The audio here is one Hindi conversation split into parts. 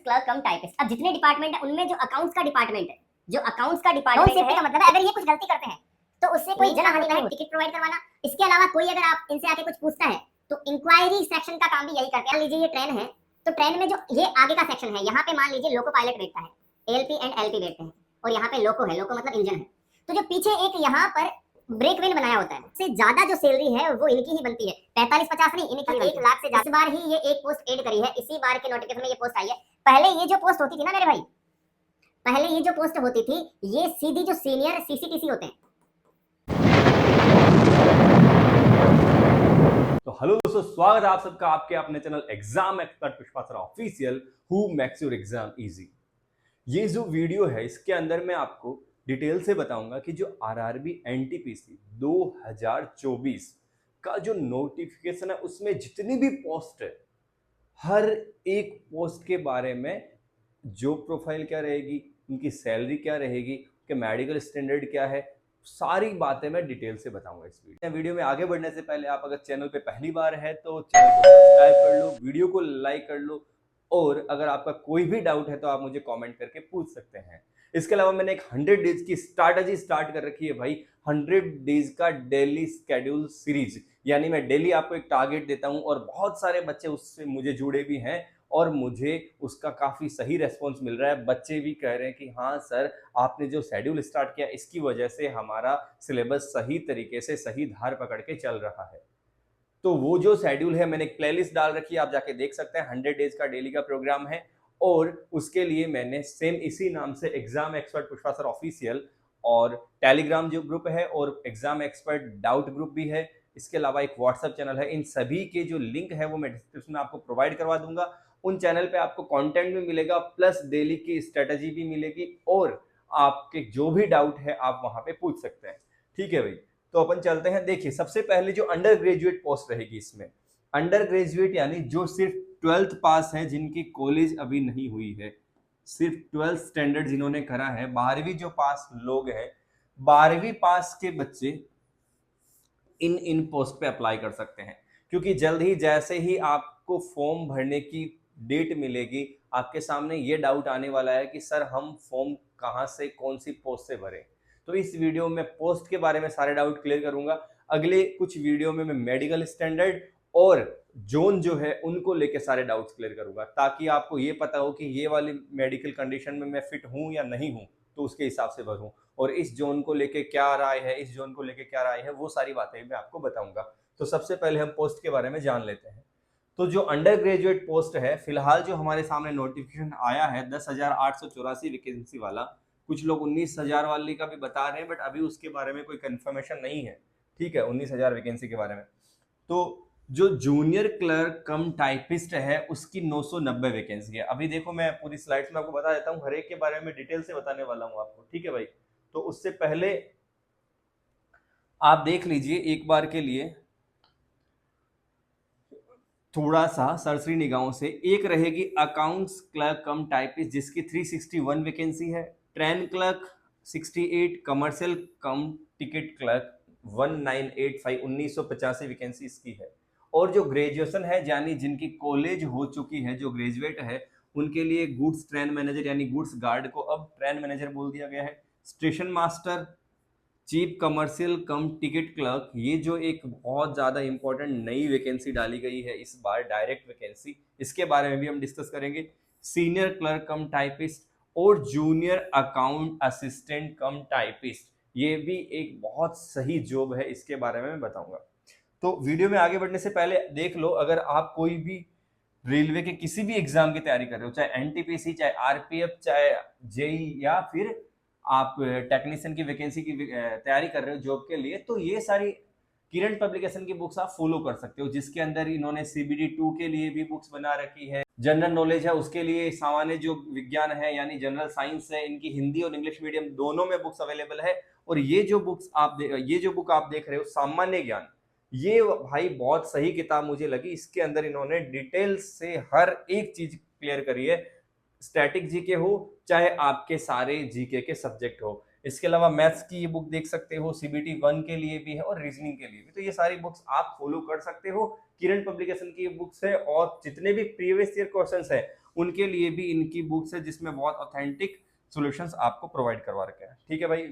क्लर्क कम टाइपिस्ट। अब जितने डिपार्टमेंट है उनमें जो अकाउंट्स का डिपार्टमेंट है, सेफ्टी का मतलब है अगर ये कुछ गलती करते हैं तो उससे कोई जनहानि नहीं, टिकट प्रोवाइड करवाना। इसके अलावा कोई अगर आप इनसे आके कुछ पूछता है तो इंक्वायरी सेक्शन का काम भी यही करते हैं। मान लीजिए ये ट्रेन है तो ट्रेन में जो ये आगे का सेक्शन है, यहाँ पे मान लीजिए लोको पायलट बैठता है, एएलपी एंड एलपी बैठते हैं, और यहाँ पे लोको है, लोको मतलब इंजन है। तो जो पीछे एक यहाँ पर ब्रेक वेन बनाया होता है, उससे ज्यादा जो सैलरी है वो इनकी ही बनती है, 45-50 नहीं, इनकी 1 लाख से ज्यादा। इस बार ही ये एक पोस्ट ऐड करी है, इसी बार के नोटिफिकेशन में ये पोस्ट आई है। पहले ये जो पोस्ट होती थी ना मेरे भाई, पहले ये जो पोस्ट होती थी ये सीधी जो सीनियर सीसीटीसी होते हैं। तो हेलो दोस्तों, स्वागत है आप सबका आपके अपने channel exam expert Pushpa sir official, who makes your exam easy. ये जो वीडियो है इसके अंदर मैं आपको डिटेल से बताऊंगा कि जो आरआरबी एनटीपीसी 2024 का जो नोटिफिकेशन है उसमें जितनी भी पोस्ट है, हर एक पोस्ट के बारे में जॉब प्रोफाइल क्या रहेगी, उनकी सैलरी क्या रहेगी, उनके मेडिकल स्टैंडर्ड क्या है, सारी बातें मैं डिटेल से बताऊंगा इस वीडियो में। आगे बढ़ने से पहले आप अगर चैनल पे पहली बार है तो चैनल को सब्सक्राइब कर लो, वीडियो को लाइक कर लो, और अगर आपका कोई भी डाउट है तो आप मुझे कमेंट करके पूछ सकते हैं। इसके अलावा मैंने एक 100 डेज की स्ट्रैटेजी स्टार्ट कर रखी है भाई, 100 डेज का डेली स्केड्यूल सीरीज, यानी मैं डेली आपको एक टारगेट देता हूं और बहुत सारे बच्चे उससे मुझे जुड़े भी हैं और मुझे उसका काफी सही रेस्पॉन्स मिल रहा है। बच्चे भी कह रहे हैं कि हाँ सर, आपने जो शेड्यूल स्टार्ट किया इसकी वजह से हमारा सिलेबस सही तरीके से सही धार पकड़ के चल रहा है। तो वो जो शेड्यूल है मैंने एक प्लेलिस्ट डाल रखी है, आप जाके देख सकते हैं। 100 डेज का डेली का प्रोग्राम है और उसके लिए मैंने सेम इसी नाम से exam expert Pushpa sir official और टेलीग्राम जो ग्रुप है और एग्जाम एक्सपर्ट डाउट ग्रुप भी है, इसके अलावा एक व्हाट्सएप चैनल है। इन सभी के जो लिंक है वो मैं डिस्क्रिप्शन में आपको प्रोवाइड करवा दूंगा। उन चैनल पे आपको कंटेंट भी मिलेगा, प्लस डेली की स्ट्रेटजी भी मिलेगी, और आपके जो भी डाउट है आप वहां पे पूछ सकते हैं। ठीक है भाई, तो अपन चलते हैं। देखिए, सबसे पहले जो अंडर ग्रेजुएट पोस्ट रहेगी, इसमें अंडर ग्रेजुएट यानी जो सिर्फ 12th पास है, जिनकी कॉलेज अभी नहीं हुई है, सिर्फ 12th स्टैंडर्ड जिन्होंने करा है, 12वीं जो पास लोग हैं, 12वीं पास के बच्चे इन पोस्ट पे अप्लाई कर सकते हैं। क्योंकि जल्द ही जैसे ही आपको फॉर्म भरने की डेट मिलेगी, आपके सामने ये डाउट आने वाला है कि सर हम फॉर्म कहाँ से, कौन सी पोस्ट से भरें। तो इस वीडियो में पोस्ट के बारे में सारे डाउट क्लियर करूंगा। अगले कुछ वीडियो में मैं मेडिकल स्टैंडर्ड और जोन जो है उनको लेके सारे डाउट्स क्लियर करूंगा, ताकि आपको ये पता हो कि ये वाली मेडिकल कंडीशन में मैं फिट हूं या नहीं हूं, तो उसके हिसाब से भरूं, और इस जोन को लेके क्या राय है, इस जोन को लेके क्या राय है, वो सारी बातें मैं आपको बताऊंगा। तो सबसे पहले हम पोस्ट के बारे में जान लेते हैं। तो जो अंडर ग्रेजुएट पोस्ट है, फिलहाल जो हमारे सामने नोटिफिकेशन आया है 10,884 वैकेंसी वाला, कुछ लोग 19,000 वाली का भी बता रहे हैं, बट अभी उसके बारे में कोई कंफर्मेशन नहीं है। ठीक है, 19,000 वैकेंसी के बारे में। तो जो जूनियर क्लर्क कम टाइपिस्ट है उसकी 990 वैकेंसी है। अभी देखो, मैं पूरी स्लाइड्स में आपको बता देता हूँ, हर एक के बारे में डिटेल से बताने वाला हूँ आपको। ठीक है भाई, तो उससे पहले आप देख लीजिए एक बार के लिए थोड़ा सा सरसरी निगाहों से। एक रहेगी अकाउंट्स क्लर्क कम टाइपिस्ट जिसकी 361 वैकेंसी है, ट्रेन क्लर्क 68, कमर्शियल कम टिकट क्लर्क 1985, 1985 वैकेंसी इसकी है। और जो ग्रेजुएशन है, यानी जिनकी कॉलेज हो चुकी है, जो ग्रेजुएट है, उनके लिए गुड्स ट्रेन मैनेजर यानी गुड्स गार्ड को अब ट्रेन मैनेजर बोल दिया गया है, स्टेशन मास्टर, चीफ कमर्शियल कम टिकट क्लर्क, ये जो एक बहुत ज़्यादा इंपॉर्टेंट नई वैकेंसी डाली गई है इस बार, डायरेक्ट वैकेंसी, इसके बारे में भी हम डिस्कस करेंगे। सीनियर क्लर्क कम टाइपिस्ट और junior account assistant cum typist, ये भी एक बहुत सही जॉब है, इसके बारे में मैं बताऊंगा। तो वीडियो में आगे बढ़ने से पहले देख लो, अगर आप कोई भी रेलवे के किसी भी एग्जाम की तैयारी कर रहे हो, चाहे एनटीपीसी, चाहे आरपीएफ, चाहे जेई, या फिर आप टेक्नीशियन की वैकेंसी की तैयारी कर रहे हो जॉब के लिए, तो ये सारी किरण पब्लिकेशन की बुक्स आप फॉलो कर सकते हो, जिसके अंदर इन्होंने सीबीडी 2 के लिए भी बुक्स बना रखी है। जनरल नॉलेज है उसके लिए, सामान्य जो विज्ञान है यानी जनरल साइंस है, इनकी हिंदी और इंग्लिश मीडियम दोनों में बुक्स अवेलेबल है। और ये जो बुक आप देख रहे हो, सामान्य ज्ञान, ये भाई बहुत सही किताब मुझे लगी। इसके अंदर इन्होंने डिटेल से हर एक चीज क्लियर करी है, स्टैटिक जीके हो चाहे आपके सारे जीके के सब्जेक्ट हो। इसके अलावा मैथ्स की ये बुक देख सकते हो, सीबीटी 1 के लिए भी है और रीजनिंग के लिए भी। तो ये सारी बुक्स आप फॉलो कर सकते हो, किरण पब्लिकेशन की बुक्स है, और जितने भी प्रीवियस ईयर क्वेश्चंस है उनके लिए भी इनकी बुक्स है जिसमें बहुत ऑथेंटिक सॉल्यूशंस आपको प्रोवाइड करवा रखे हैं। ठीक है भाई,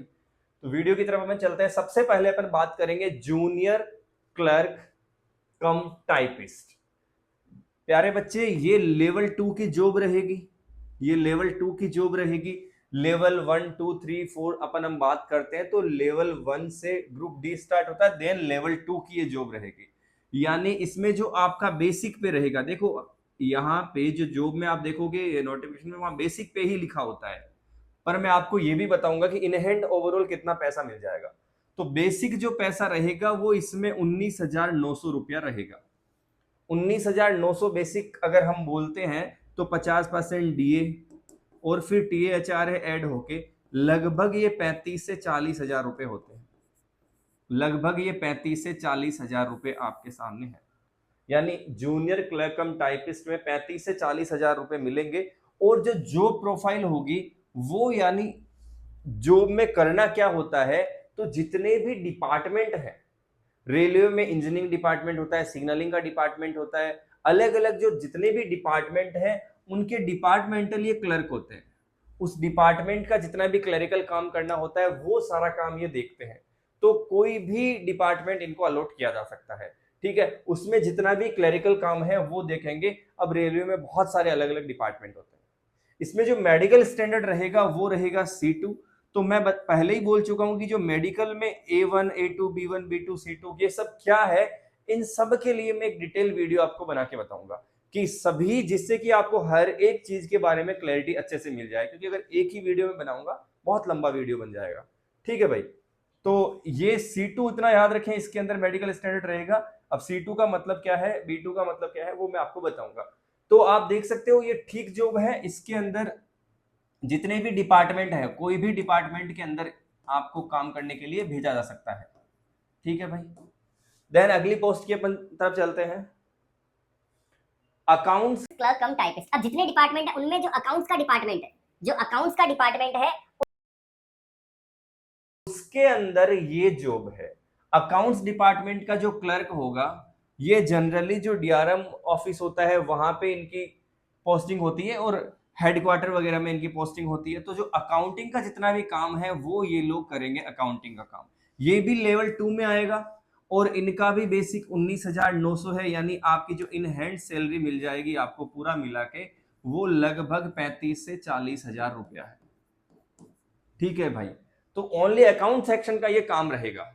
तो वीडियो की तरफ हमें चलते हैं। सबसे पहले अपन बात करेंगे जूनियर क्लर्क कम टाइपिस्ट। प्यारे बच्चे, ये लेवल 2 की जॉब रहेगी, ये लेवल 2 की जॉब रहेगी। लेवल 1 2 3 4 अपन हम बात करते हैं तो लेवल 1 से ग्रुप डी स्टार्ट होता है, देन लेवल 2 की ये जॉब रहेगी। यानी इसमें जो आपका बेसिक पे रहेगा, देखो यहाँ पे जो जॉब में आप देखोगे नोटिफिकेशन में, वहां बेसिक पे ही लिखा होता है, पर मैं आपको ये भी बताऊंगा कि इन हैंड ओवरऑल कितना पैसा मिल जाएगा। तो बेसिक जो पैसा रहेगा वो इसमें 19,900 रुपया रहेगा। 19,900 बेसिक अगर हम बोलते हैं तो 50% डीए और फिर टीएएचआर है ऐड होके लगभग ये 35 से 40 हजार रुपए होते हैं। लगभग ये 35 से 40 हजार रुपए आपके सामने है। यानी जूनियर क्लर्क कम टाइपिस्ट में 35 से 40 हजार रुपए मिलेंगे। और जो जॉब प्रोफाइल होगी वो, यानी जॉब में करना क्या होता है, तो जितने भी डिपार्टमेंट है, रेलवे में इंजीनियरिंग डिपार्टमेंट होता है, सिग्नलिंग का डिपार्टमेंट होता है, अलग अलग जो जितने भी डिपार्टमेंट हैं उनके डिपार्टमेंटल ये क्लर्क होते हैं। उस डिपार्टमेंट का जितना भी क्लरिकल काम करना होता है वो सारा काम ये देखते हैं। तो कोई भी डिपार्टमेंट इनको अलॉट किया जा सकता है। ठीक है, उसमें जितना भी क्लरिकल काम है वो देखेंगे। अब रेलवे में बहुत सारे अलग अलग डिपार्टमेंट होते हैं। इसमें जो मेडिकल स्टैंडर्ड रहेगा वो रहेगा C2। तो मैं पहले ही बोल चुका हूं कि जो मेडिकल में A1 A2 B1 B2 C2 ये सब क्या है, इन सब के लिए मैं एक डिटेल वीडियो आपको बना के बताऊंगा कि सभी, जिससे कि आपको हर एक चीज के बारे में क्लैरिटी अच्छे से मिल जाए, क्योंकि अगर एक ही वीडियो में बनाऊंगा बहुत लंबा वीडियो बन जाएगा। ठीक है भाई, तो ये C2 इतना याद रखें, इसके अंदर मेडिकल स्टैंडर्ड रहेगा। अब C2 का मतलब क्या है, B2 का मतलब क्या है, वो मैं आपको बताऊंगा। तो आप देख सकते हो ये ठीक जॉब है। इसके अंदर जितने भी डिपार्टमेंट है, कोई भी डिपार्टमेंट के अंदर आपको काम करने के लिए भेजा जा सकता है। ठीक है भाई, देन अगली पोस्ट की अपन तरफ चलते हैं, अकाउंट्स क्लर्क कम टाइपिस्ट। अब जितने डिपार्टमेंट है उनमें जो अकाउंट्स का डिपार्टमेंट है, जो अकाउंट्स का डिपार्टमेंट है उसके अंदर ये जॉब है। अकाउंट्स डिपार्टमेंट का जो क्लर्क होगा, ये जनरली जो डीआरएम ऑफिस होता है वहां पे इनकी पोस्टिंग होती है और हेडक्वार्टर वगैरह में इनकी पोस्टिंग होती है। तो जो अकाउंटिंग का जितना भी काम है वो ये लोग करेंगे, अकाउंटिंग का काम। ये भी लेवल 2 में आएगा और इनका भी बेसिक 19,900 है। यानी आपकी जो इन हैंड सैलरी मिल जाएगी आपको पूरा मिला के, वो लगभग 35 से 40 हजार रुपया है। ठीक है भाई, तो ओनली अकाउंट सेक्शन का ये काम रहेगा।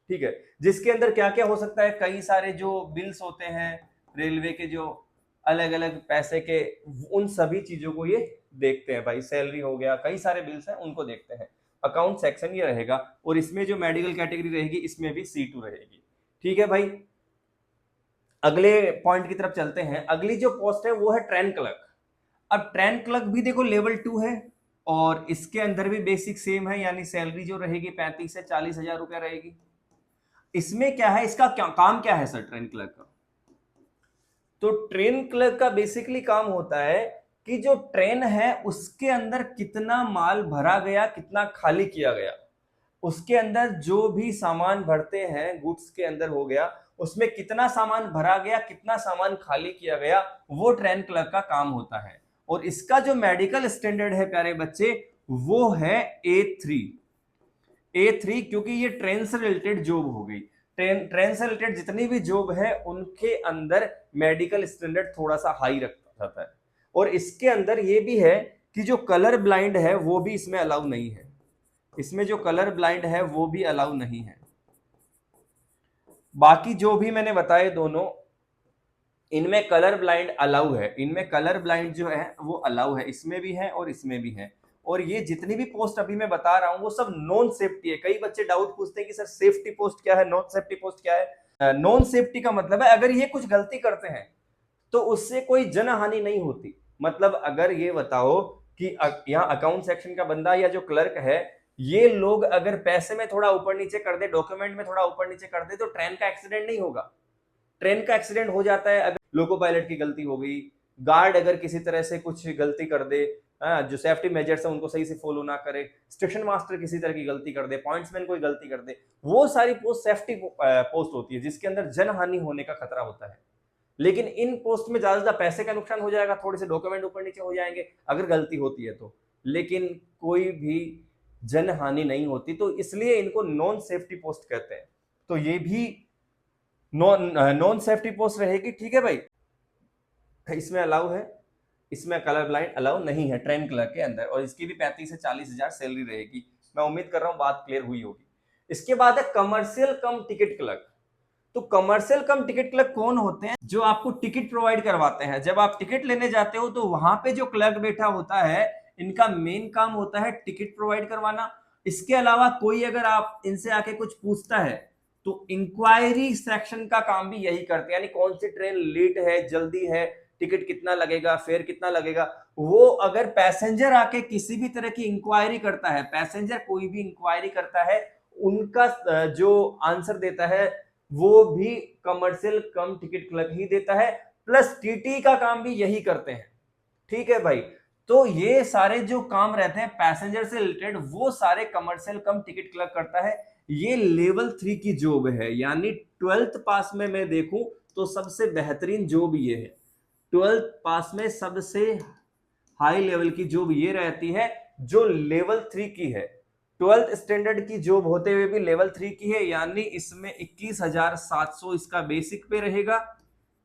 ठीक है, जिसके अंदर क्या क्या हो सकता है, कई सारे जो बिल्स होते हैं रेलवे के, जो अलग अलग पैसे के, उन सभी चीजों को ये देखते हैं भाई। सैलरी हो गया, कई सारे बिल्स हैं उनको देखते हैं। अकाउंट सेक्शन ये रहेगा। और इसमें जो मेडिकल कैटेगरी रहेगी इसमें भी C2 रहेगी। ठीक है भाई, अगले पॉइंट की तरफ चलते हैं। अगली जो पोस्ट है वो है ट्रेन क्लर्क। अब ट्रेन क्लर्क भी देखो लेवल 2 है और इसके अंदर भी बेसिक सेम है, यानी सैलरी जो रहेगी 35 से 40 हजार रुपया रहेगी। इसमें क्या है, इसका क्या काम क्या है सर ट्रेन क्लर्क का? तो ट्रेन क्लर्क का बेसिकली काम होता है कि जो ट्रेन है उसके अंदर कितना माल भरा गया, कितना खाली किया गया, उसके अंदर जो भी सामान भरते हैं, गुड्स के अंदर हो गया, उसमें कितना सामान भरा गया, कितना सामान खाली किया गया, वो ट्रेन क्लर्क का काम होता है। और इसका जो मेडिकल स्टैंडर्ड है प्यारे बच्चे, वो है A3। A3 क्योंकि ये ट्रेन से रिलेटेड जॉब हो गई। ट्रेन से रिलेटेड जितनी भी जॉब है उनके अंदर मेडिकल स्टैंडर्ड थोड़ा सा हाई रखा जाता है। और इसके अंदर ये भी है कि जो कलर ब्लाइंड है वो भी इसमें अलाउ नहीं है। इसमें जो कलर ब्लाइंड है वो भी अलाउ नहीं है। बाकी जो भी मैंने बताए दोनों, इनमें कलर ब्लाइंड अलाउ है। इनमें कलर ब्लाइंड जो है वो अलाउ है, इसमें भी है और इसमें भी है। और ये जितनी भी पोस्ट अभी मैं बता रहा हूं वो सब नॉन सेफ्टी है। कई बच्चे डाउट पूछते हैं कि सर सेफ्टी पोस्ट क्या है, नॉन सेफ्टी पोस्ट क्या है। नॉन सेफ्टी का मतलब है अगर ये कुछ गलती करते हैं तो उससे कोई जनहानि नहीं होती। मतलब अगर ये बताओ कि यहाँ अकाउंट सेक्शन का बंदा या जो क्लर्क है, ये लोग अगर पैसे में थोड़ा ऊपर नीचे कर दे, डॉक्यूमेंट में थोड़ा ऊपर नीचे कर दे, तो ट्रेन का एक्सीडेंट नहीं होगा। ट्रेन का एक्सीडेंट हो जाता है अगर लोको पायलट की गलती हो गई, गार्ड अगर किसी तरह से कुछ गलती कर दे, जो सेफ्टी मेजर्स है उनको सही से फॉलो ना करे, स्टेशन मास्टर किसी तरह की गलती कर दे, पॉइंट्समैन कोई गलती कर दे, वो सारी पोस्ट सेफ्टी पोस्ट होती है जिसके अंदर जनहानि होने का खतरा होता है। लेकिन इन पोस्ट में ज्यादा पैसे का नुकसान हो जाएगा, थोड़े से डॉक्यूमेंट ऊपर नीचे हो जाएंगे अगर गलती होती है तो, लेकिन कोई भी जन हानि नहीं होती, तो इसलिए इनको नॉन सेफ्टी पोस्ट कहते हैं। तो ये भी नॉन सेफ्टी पोस्ट रहेगी, ठीक है भाई। इसमें अलाउ है, इसमें कलर ब्लाइंड अलाउ नहीं है ट्रेन क्लर्क के अंदर, और इसकी भी 35 से 40 हजार सैलरी रहेगी। मैं उम्मीद कर रहा हूं बात क्लियर हुई होगी। इसके बाद है कमर्शियल कम टिकट क्लर्क। तो कमर्शियल कम टिकट क्लर्क कौन होते हैं? जो आपको टिकट प्रोवाइड करवाते हैं। जब आप टिकट लेने जाते हो तो वहां पे जो क्लर्क बैठा होता है, इनका मेन काम होता है टिकट प्रोवाइड करवाना। इसके अलावा कोई अगर आप इनसे आके कुछ पूछता है तो इंक्वायरी सेक्शन का काम भी यही करते हैं, यानी कौन सी ट्रेन लेट है, जल्दी है, टिकट कितना लगेगा, फेयर कितना लगेगा। वो अगर पैसेंजर आके किसी भी तरह की इंक्वायरी करता है, पैसेंजर कोई भी इंक्वायरी करता है, उनका जो आंसर देता है वो भी कमर्शियल कम टिकट क्लर्क ही देता है, प्लस टीटी का काम भी यही करते हैं, ठीक है भाई। तो ये सारे जो काम रहते हैं पैसेंजर से रिलेटेड, वो सारे कमर्शियल कम टिकट क्लर्क करता है। ये लेवल 3 की जॉब है, यानी 12th पास में मैं देखूं तो सबसे बेहतरीन जॉब ये है। 12th पास में सबसे हाई लेवल की जॉब ये रहती है जो लेवल 3 की है। 12th स्टैंडर्ड की जॉब होते हुए भी लेवल 3 की है, यानी इसमें 21,700 इसका बेसिक पे रहेगा,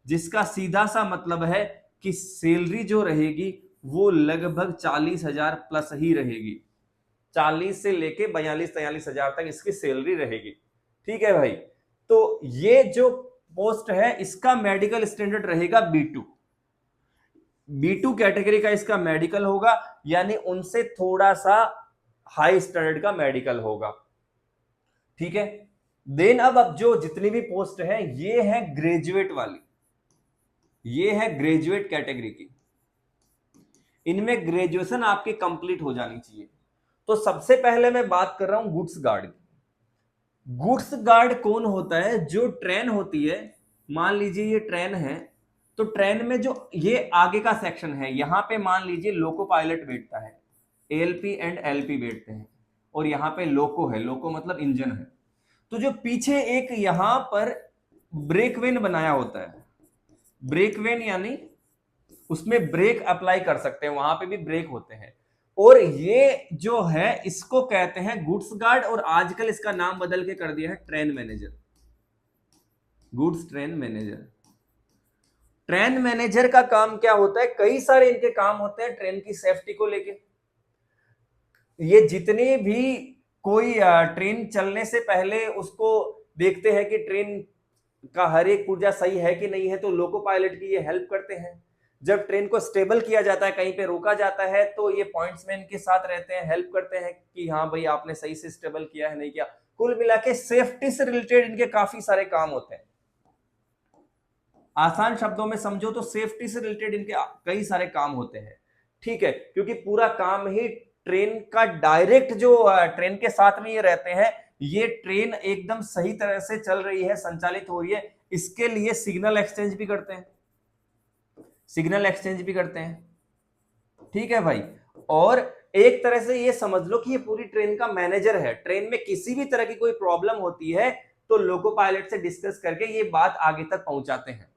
जिसका सीधा सा मतलब है कि सैलरी जो रहेगी वो लगभग 40,000 प्लस ही रहेगी। 40 से लेके 42-43 हजार तक इसकी सैलरी रहेगी, ठीक है भाई। तो ये जो पोस्ट है इसका मेडिकल स्टैंडर्ड रहेगा B2। B2 कैटेगरी का इसका मेडिकल होगा, यानी उनसे थोड़ा सा हाई स्टैंडर्ड का मेडिकल होगा, ठीक है। देन अब जो जितनी भी पोस्ट है ये है ग्रेजुएट वाली, ये है ग्रेजुएट कैटेगरी की। इनमें ग्रेजुएशन आपकी कंप्लीट हो जानी चाहिए। तो सबसे पहले मैं बात कर रहा हूं गुड्स गार्ड की। गुड्स गार्ड कौन होता है? जो ट्रेन होती है, मान लीजिए ये ट्रेन है, तो ट्रेन में जो ये आगे का सेक्शन है, यहां पे मान लीजिए लोको पायलट बैठता है, एएलपी एंड एलपी बैठते हैं, और यहां पे लोको है, लोको मतलब इंजन है। तो जो पीछे एक यहां पर ब्रेक वेन बनाया होता है, ब्रेक वेन यानी उसमें ब्रेक अप्लाई कर सकते हैं, वहां पे भी ब्रेक होते हैं, और ये जो है इसको कहते हैं गुड्स गार्ड, और आजकल इसका नाम बदल के कर दिया है train manager, goods train manager. Train manager का काम क्या होता है? कई सारे इनके काम होते हैं ट्रेन की सेफ्टी को लेके। ये जितनी भी कोई ट्रेन चलने से पहले उसको देखते हैं कि ट्रेन का हर एक पुर्जा सही है कि नहीं है, तो लोको पायलट की ये हेल्प करते हैं। जब ट्रेन को स्टेबल किया जाता है, कहीं पे रोका जाता है, तो ये पॉइंट्समैन के साथ रहते हैं, हेल्प करते हैं कि हाँ भाई आपने सही से स्टेबल किया है नहीं किया। कुल मिला के सेफ्टी से रिलेटेड इनके काफी सारे काम होते हैं। आसान शब्दों में समझो तो सेफ्टी से रिलेटेड इनके कई सारे काम होते हैं, ठीक है, क्योंकि पूरा काम ही ट्रेन का डायरेक्ट जो ट्रेन के साथ में ये रहते हैं, ये ट्रेन एकदम सही तरह से चल रही है, संचालित हो रही है, इसके लिए सिग्नल एक्सचेंज भी करते हैं, सिग्नल एक्सचेंज भी करते हैं, ठीक है भाई। और एक तरह से ये समझ लो कि ये पूरी ट्रेन का मैनेजर है। ट्रेन में किसी भी तरह की कोई प्रॉब्लम होती है तो लोको पायलट से डिस्कस करके ये बात आगे तक पहुंचाते हैं,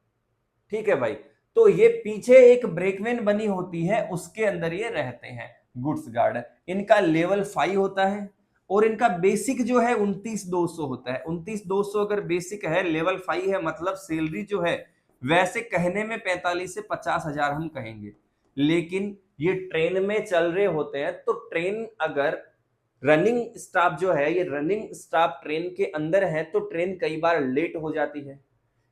ठीक है भाई। तो ये पीछे एक ब्रेकवेन बनी होती है, उसके अंदर ये रहते हैं गुड्स गार्ड। इनका लेवल 5 होता है, और इनका बेसिक जो है 29,200 होता है। 29,200 अगर बेसिक है, लेवल 5 है, मतलब सैलरी जो है वैसे कहने में 45 से 50 हजार हम कहेंगे, लेकिन ये ट्रेन में चल रहे होते हैं, तो ट्रेन अगर रनिंग स्टाफ जो है, ये रनिंग स्टाफ ट्रेन के अंदर है, तो ट्रेन कई बार लेट हो जाती है,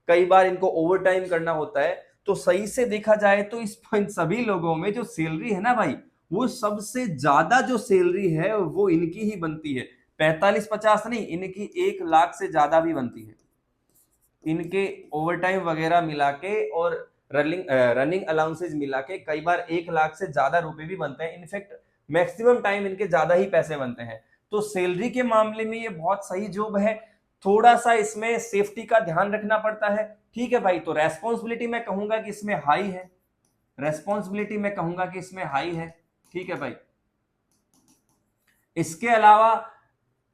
कई बार इनको ओवर टाइम करना होता है। तो सही से देखा जाए तो इस सभी लोगों में जो सैलरी है ना भाई, वो सबसे ज्यादा जो सैलरी है वो इनकी ही बनती है। 45-50 नहीं, इनकी 1 लाख से ज्यादा भी बनती है। इनके ओवर टाइम वगैरह मिला के और रनिंग अलाउंसेज मिला के कई बार 1 लाख से ज्यादा रुपए भी बनते हैं। इनफैक्ट मैक्सिमम टाइम इनके ज्यादा ही पैसे बनते हैं। तो सैलरी के मामले में ये बहुत सही जॉब है। थोड़ा सा इसमें सेफ्टी का ध्यान रखना पड़ता है, ठीक है भाई। तो रेस्पॉन्सिबिलिटी मैं कहूंगा कि इसमें हाई है, रेस्पॉन्सिबिलिटी मैं कहूंगा कि इसमें हाई है, ठीक है भाई। इसके अलावा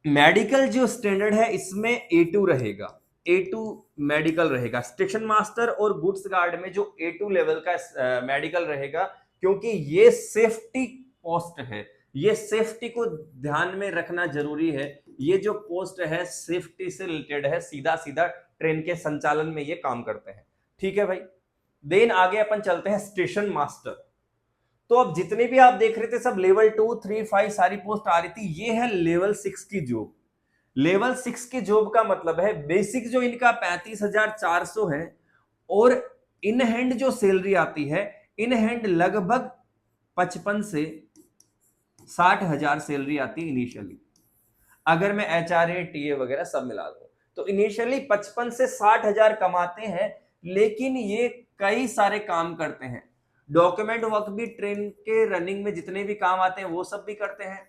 मेडिकल जो स्टैंडर्ड है इसमें A2 रहेगा, A2 मेडिकल रहेगा। स्टेशन मास्टर और गुड्स गार्ड में जो A2 लेवल का मेडिकल रहेगा, क्योंकि ये सेफ्टी पोस्ट है, ये सेफ्टी को ध्यान में रखना जरूरी है। ये जो पोस्ट है सेफ्टी से रिलेटेड है, सीधा सीधा ट्रेन के संचालन में ये काम करते हैं। ठीक है भाई। देन आगे अपन चलते हैं स्टेशन मास्टर। तो अब जितने भी आप देख रहे थे सब लेवल 2, 3, 5 सारी पोस्ट आ रही थी, ये है लेवल 6 की जॉब। लेवल 6 की जॉब का मतलब है बेसिक जो इनका 35,400 है, और इन हैंड जो सैलरी आती है, इन हैंड लगभग 55 से 60,000 सैलरी आती है इनिशियली। अगर मैं HRA TA वगैरह सब मिला दूं तो इनिशियली 55 से 60,000 कमाते हैं, लेकिन ये कई सारे काम करते हैं। डॉक्यूमेंट वर्क भी ट्रेन के रनिंग में जितने भी काम आते हैं वो सब भी करते हैं।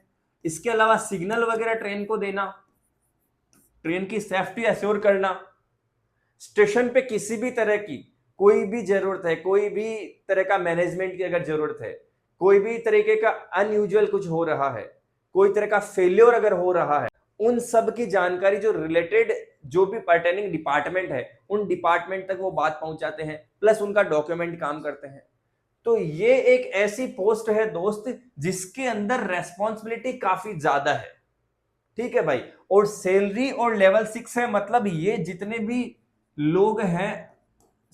इसके अलावा सिग्नल वगैरह ट्रेन को देना, ट्रेन की सेफ्टी एश्योर करना, स्टेशन पे किसी भी तरह की कोई भी जरूरत है, कोई भी तरह का मैनेजमेंट की अगर जरूरत है, कोई भी तरीके का अनयूजुअल कुछ हो रहा है, कोई तरह का फेलियर अगर हो रहा है, उन सब की जानकारी जो रिलेटेड जो भी पर्टेनिंग डिपार्टमेंट है उन डिपार्टमेंट तक वो बात पहुंचाते हैं, प्लस उनका डॉक्यूमेंट काम करते हैं। तो ये एक ऐसी पोस्ट है दोस्त जिसके अंदर रेस्पॉन्सिबिलिटी काफी ज्यादा है। ठीक है भाई। और सैलरी और लेवल 6 है, मतलब ये जितने भी लोग हैं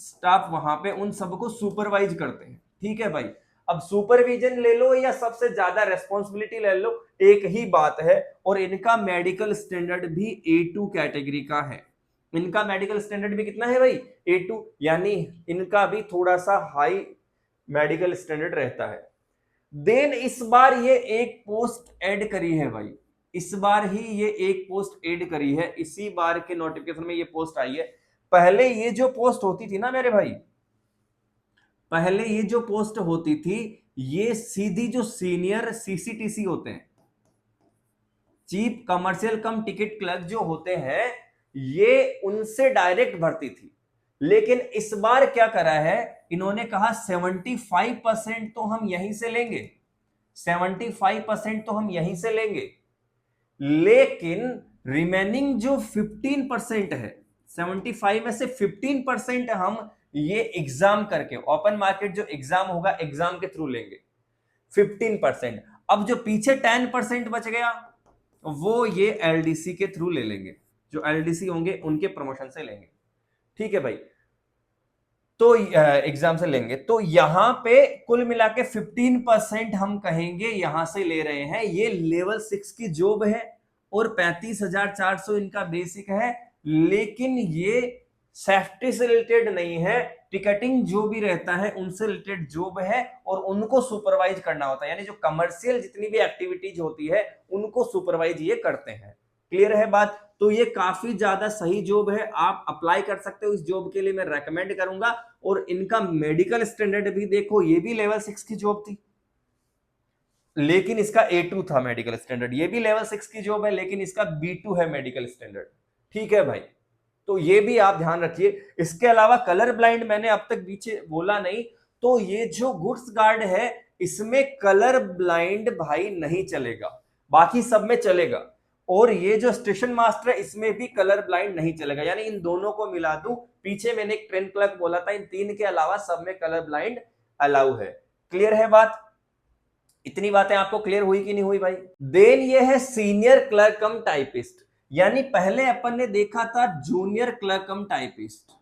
स्टाफ वहां पे उन सबको सुपरवाइज करते हैं। ठीक है भाई। अब सुपरविजन ले लो या सबसे ज्यादा रेस्पॉन्सिबिलिटी ले लो, एक ही बात है। और इनका मेडिकल स्टैंडर्ड भी A2 कैटेगरी का है। इनका मेडिकल स्टैंडर्ड भी कितना है भाई? A2, यानी इनका भी थोड़ा सा हाई मेडिकल स्टैंडर्ड रहता है। देन इस बार ये एक पोस्ट ऐड करी है भाई, इस बार ही ये एक पोस्ट ऐड करी है, इसी बार के नोटिफिकेशन में ये पोस्ट आई है। पहले ये जो पोस्ट होती थी ना मेरे भाई, पहले ये जो पोस्ट होती थी, ये सीधी जो सीनियर CCTC होते हैं, चीफ कमर्शियल कम टिकट क्लर्क जो होते हैं, ये उनसे डायरेक्ट भर्ती थी। लेकिन इस बार क्या करा है इन्होंने, कहा 75% तो हम यहीं से लेंगे, 75% तो हम यहीं से लेंगे, लेकिन रिमेनिंग जो 15% है, 75 में से 15% हम ये एग्जाम करके, ओपन मार्केट जो एग्जाम होगा एग्जाम के थ्रू लेंगे 15%। अब जो पीछे 10% बच गया वो ये LDC के थ्रू ले लेंगे, जो LDC होंगे उनके प्रमोशन से लेंगे। ठीक है भाई। तो एग्जाम से लेंगे, तो यहां पे कुल मिला के 15% हम कहेंगे यहां से ले रहे हैं। ये लेवल 6 की जॉब है और 35,400 इनका बेसिक है, लेकिन ये सेफ्टी से रिलेटेड नहीं है, टिकटिंग जो भी रहता है उनसे रिलेटेड जॉब है, और उनको सुपरवाइज करना होता है, यानी जो कमर्शियल जितनी भी एक्टिविटीज होती है उनको सुपरवाइज ये करते हैं। क्लियर है बात? तो ये काफी ज्यादा सही जॉब है, आप अप्लाई कर सकते हो इस जॉब के लिए, मैं रेकमेंड करूंगा। और इनका मेडिकल स्टैंडर्ड भी देखो, ये भी लेवल 6 की जॉब थी, लेकिन इसका A2 था मेडिकल स्टैंडर्ड। ये भी लेवल 6 की जॉब है, लेकिन इसका B2 है मेडिकल स्टैंडर्ड। ठीक है भाई। तो ये भी आप ध्यान रखिए। इसके अलावा कलर ब्लाइंड मैंने अब तक पीछे बोला नहीं, तो ये जो गुड्स गार्ड है इसमें कलर ब्लाइंड भाई नहीं चलेगा, बाकी सब में चलेगा। और ये जो स्टेशन मास्टर है इसमें भी कलर ब्लाइंड नहीं चलेगा, यानी इन दोनों को मिला दूं, पीछे मैंने एक ट्रेन क्लर्क बोला था, इन तीन के अलावा सब में कलर ब्लाइंड अलाउ है। क्लियर है बात? इतनी बातें आपको क्लियर हुई कि नहीं हुई भाई? देन ये है सीनियर क्लर्क कम टाइपिस्ट, यानी पहले अपन ने देखा था जूनियर क्लर्क कम टाइपिस्ट,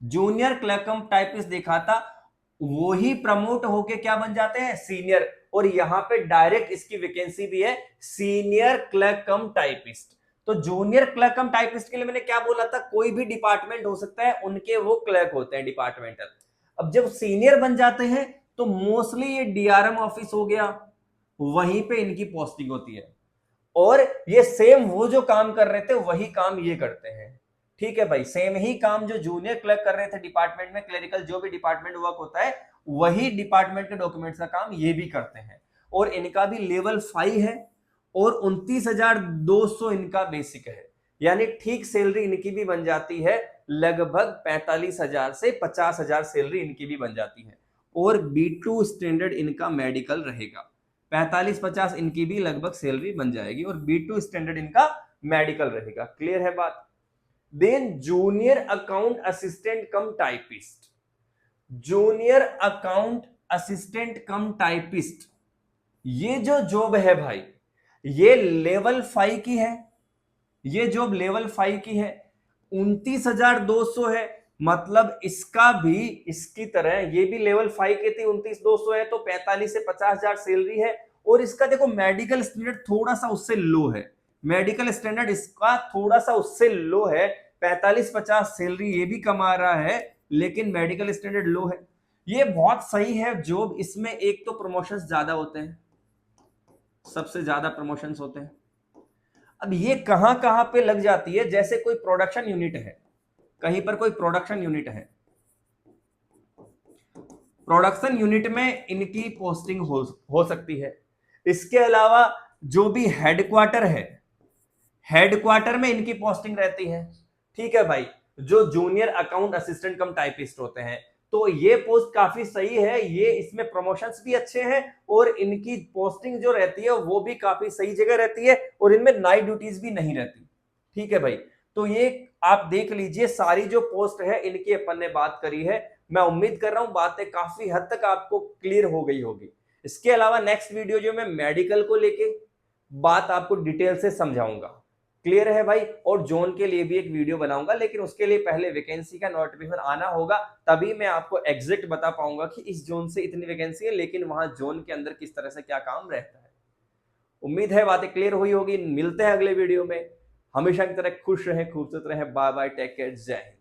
जूनियर क्लर्क कम टाइपिस्ट देखा था, वही प्रमोट होके क्या बन जाते हैं? सीनियर। और यहां पे डायरेक्ट इसकी वैकेंसी भी है सीनियर क्लर्क कम टाइपिस्ट। तो जूनियर क्लर्क कम टाइपिस्ट के लिए मैंने क्या बोला था, कोई भी डिपार्टमेंट हो सकता है, उनके वो क्लर्क होते हैं डिपार्टमेंटल। अब जब सीनियर बन जाते हैं तो मोस्टली ये DRM ऑफिस हो गया, वहीं पे इनकी पोस्टिंग होती है, और ये सेम वो जो काम कर रहे थे वही काम ये करते हैं। ठीक है भाई। सेम ही काम जो जूनियर क्लर्क कर रहे थे डिपार्टमेंट में, क्लरिकल जो भी डिपार्टमेंट वर्क होता है, वही डिपार्टमेंट के डॉक्यूमेंट्स का काम ये भी करते हैं। और इनका भी लेवल 5 है और 29,200 इनका बेसिक है, यानी ठीक सैलरी इनकी भी बन जाती है, लगभग 45,000 से 50,000 सैलरी इनकी भी बन जाती है। और B2 स्टैंडर्ड इनका मेडिकल रहेगा, 45-50 इनकी भी लगभग सैलरी बन जाएगी, और B2 स्टैंडर्ड इनका मेडिकल रहेगा। क्लियर है बात? Then junior account assistant cum typist. Junior account assistant cum typist, ये जो जॉब है भाई, ये लेवल 5 की है। ये जॉब लेवल 5 की है, 29,200 है। मतलब इसका भी इसकी तरह ये भी लेवल 5 की थी, 29,200 है, तो 45 से 50,000 सैलरी है। और इसका देखो मेडिकल स्टैंडर्ड थोड़ा सा उससे लो है, मेडिकल स्टैंडर्ड इसका थोड़ा सा उससे लो है। 45-50 सैलरी ये भी कमा रहा है, लेकिन मेडिकल स्टैंडर्ड लो है। ये बहुत सही है जॉब। इसमें एक तो प्रमोशंस ज्यादा होते हैं, सबसे ज्यादा प्रमोशंस होते हैं। अब ये कहां कहां पे लग जाती है, जैसे कोई प्रोडक्शन यूनिट है, कहीं पर कोई प्रोडक्शन यूनिट है, प्रोडक्शन यूनिट में इनकी पोस्टिंग हो सकती है। इसके अलावा जो भी हेडक्वार्टर है, हेडक्वार्टर में इनकी पोस्टिंग रहती है। ठीक है भाई, जो junior account assistant cum typist होते हैं, तो ये पोस्ट काफी सही है। ये इसमें प्रमोशंस भी अच्छे हैं और इनकी पोस्टिंग जो रहती है वो भी काफी सही जगह रहती है, और इनमें नाइट ड्यूटीज भी नहीं रहती। ठीक है भाई, तो ये आप देख लीजिए, सारी जो पोस्ट है इनकी अपन ने बात करी है। मैं उम्मीद कर रहा हूं बातें काफी हद तक आपको क्लियर हो गई होगी। इसके अलावा नेक्स्ट वीडियो जो मैं मेडिकल को लेके बात आपको डिटेल से समझाऊंगा। क्लियर है भाई? और जोन के लिए भी एक वीडियो बनाऊंगा, लेकिन उसके लिए पहले वैकेंसी का नोटिफिकेशन आना होगा, तभी मैं आपको एग्जैक्ट बता पाऊंगा कि इस जोन से इतनी वैकेंसी है, लेकिन वहां जोन के अंदर किस तरह से क्या काम रहता है। उम्मीद है बातें क्लियर हुई होगी। मिलते हैं अगले वीडियो में। हमेशा की तरह खुश रहें, खूबसूरत रहें। बाय बाय, टेक केयर, जय हिंद।